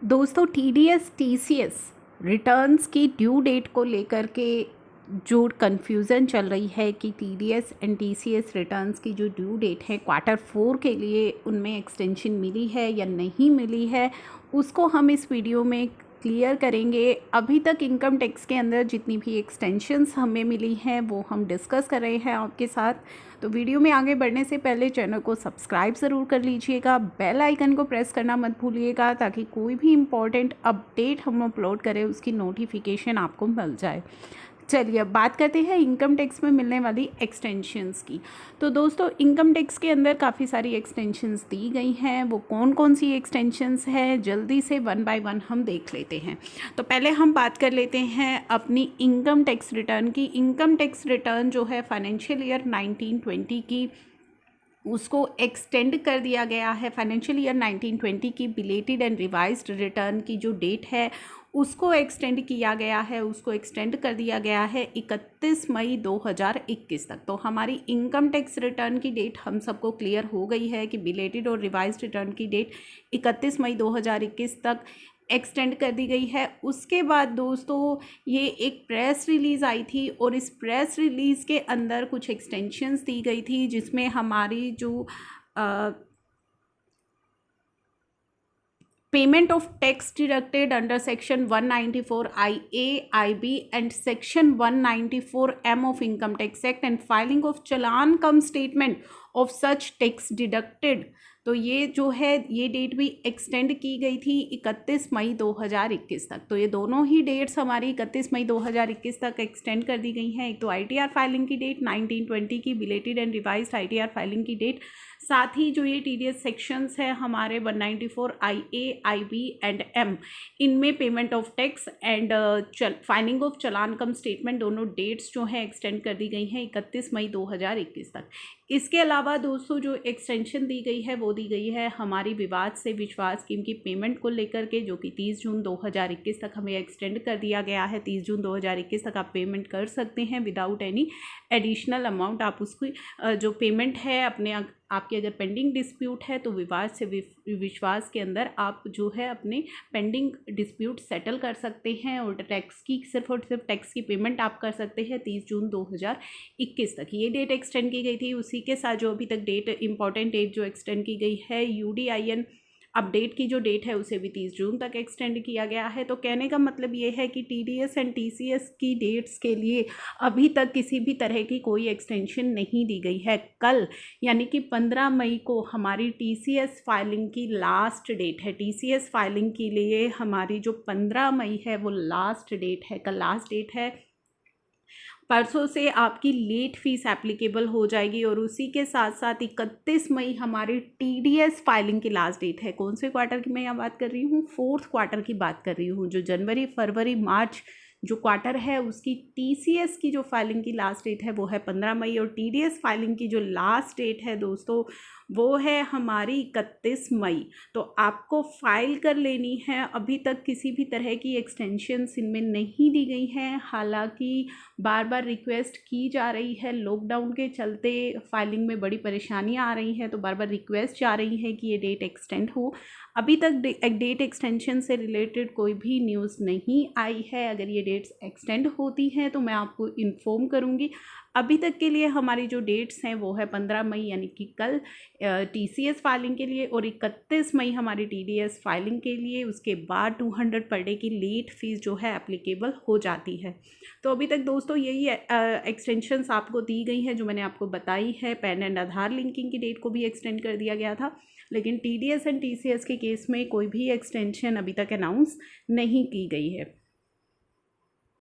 दोस्तों TDS TCS returns की due date को लेकर के जो कन्फ्यूज़न चल रही है कि TDS एंड TCS रिटर्न्स की जो ड्यू डेट है Q4 के लिए उनमें एक्सटेंशन मिली है या नहीं मिली है, उसको हम इस वीडियो में क्लियर करेंगे। अभी तक इनकम टैक्स के अंदर जितनी भी एक्सटेंशंस हमें मिली हैं वो हम डिस्कस कर रहे हैं आपके साथ। तो वीडियो में आगे बढ़ने से पहले चैनल को सब्सक्राइब ज़रूर कर लीजिएगा, बेल आइकन को प्रेस करना मत भूलिएगा ताकि कोई भी इम्पॉर्टेंट अपडेट हम अपलोड करें उसकी नोटिफिकेशन आपको मिल जाए। चलिए अब बात करते हैं इनकम टैक्स में मिलने वाली एक्सटेंशंस की। तो दोस्तों इनकम टैक्स के अंदर काफ़ी सारी एक्सटेंशंस दी गई हैं। वो कौन कौन सी एक्सटेंशंस हैं जल्दी से वन बाय वन हम देख लेते हैं। तो पहले हम बात कर लेते हैं अपनी इनकम टैक्स रिटर्न की। इनकम टैक्स रिटर्न जो है फाइनेंशियल ईयर 1920 की उसको एक्सटेंड कर दिया गया है। फाइनेंशियल ईयर 1920 की बिलेटेड एंड रिवाइज्ड रिटर्न की जो डेट है उसको एक्सटेंड किया गया है, उसको एक्सटेंड कर दिया गया है 31 मई 2021 तक। तो हमारी इनकम टैक्स रिटर्न की डेट हम सबको क्लियर हो गई है कि बिलेटेड और रिवाइज्ड रिटर्न की डेट 31 मई 2021 तक एक्सटेंड कर दी गई है। उसके बाद दोस्तों ये एक प्रेस रिलीज़ आई थी और इस प्रेस रिलीज़ के अंदर कुछ एक्सटेंशंस दी गई थी जिसमें हमारी जो payment of tax deducted under section 194 IA, IB and section 194 M of income tax act and filing of challan come statement of such tax deducted. तो ये जो है ये डेट भी एक्सटेंड की गई थी 31 मई 2021 तक। तो ये दोनों ही डेट्स हमारी 31 मई 2021 तक एक्सटेंड कर दी गई हैं। एक तो ITR फाइलिंग की डेट 1920 की belated and revised ITR filing की डेट, साथ ही जो ये TDS सेक्शंस है हमारे 194 IA, IB एंड M इनमें payment of tax and filing of challan come statement दोनों डेट्स जो हैं एक्सटेंड कर दी गई हैं 31 मई 2021 तक। इसके अलावा दोस्तों जो एक्सटेंशन दी गई है वो दी गई है हमारी विवाद से विश्वास स्कीम की पेमेंट को लेकर के, जो कि 30 जून 2021 तक हमें एक्सटेंड कर दिया गया है। 30 जून 2021 तक आप पेमेंट कर सकते हैं विदाउट एनी एडिशनल अमाउंट। आप उसकी जो पेमेंट है अपने आपकी अगर पेंडिंग डिस्प्यूट है तो विवाद से विश्वास के अंदर आप जो है अपने पेंडिंग डिस्प्यूट सेटल कर सकते हैं और टैक्स की सिर्फ और सिर्फ टैक्स की पेमेंट आप कर सकते हैं 30 जून 2021 तक। ये डेट एक्सटेंड की गई थी। उसी के साथ जो अभी तक डेट इंपॉर्टेंट डेट जो एक्सटेंड की गई है UDIN अपडेट की जो डेट है उसे भी 30 जून तक एक्सटेंड किया गया है। तो कहने का मतलब ये है कि TDS एंड TCS की डेट्स के लिए अभी तक किसी भी तरह की कोई एक्सटेंशन नहीं दी गई है। कल यानी कि 15 मई को हमारी TCS फाइलिंग की लास्ट डेट है। TCS फाइलिंग के लिए हमारी जो 15 मई है वो लास्ट डेट है, कल लास्ट डेट है। परसों से आपकी लेट फीस एप्लीकेबल हो जाएगी और उसी के साथ साथ 31 मई हमारी TDS फाइलिंग की लास्ट डेट है। कौन से क्वार्टर की मैं यहाँ बात कर रही हूँ? 4th क्वार्टर की बात कर रही हूँ। जो जनवरी फरवरी मार्च जो क्वार्टर है उसकी TCS की जो फाइलिंग की लास्ट डेट है वो है 15 मई और TDS फाइलिंग की जो लास्ट डेट है दोस्तों वो है हमारी 31 मई। तो आपको फाइल कर लेनी है। अभी तक किसी भी तरह की एक्सटेंशंस इनमें नहीं दी गई हैं। हालांकि बार बार रिक्वेस्ट की जा रही है, लॉकडाउन के चलते फाइलिंग में बड़ी परेशानियां आ रही हैं तो बार बार रिक्वेस्ट जा रही है कि ये डेट एक्सटेंड हो। अभी तक डेट एक्सटेंशन से रिलेटेड कोई भी न्यूज़ नहीं आई है। अगर ये डेट्स एक्सटेंड होती हैं तो मैं आपको इन्फॉर्म करूँगी। अभी तक के लिए हमारी जो डेट्स हैं वो है 15 मई यानी कि कल TCS फाइलिंग के लिए और 31 मई हमारी TDS फाइलिंग के लिए। उसके बाद 200 पर डे की लेट फीस जो है एप्लीकेबल हो जाती है। तो अभी तक दोस्तों यही एक्सटेंशंस आपको दी गई हैं जो मैंने आपको बताई है। पैन एंड आधार लिंकिंग की डेट को भी एक्सटेंड कर दिया गया था, लेकिन TDS एंड TCS के केस में कोई भी एक्सटेंशन अभी तक अनाउंस नहीं की गई है।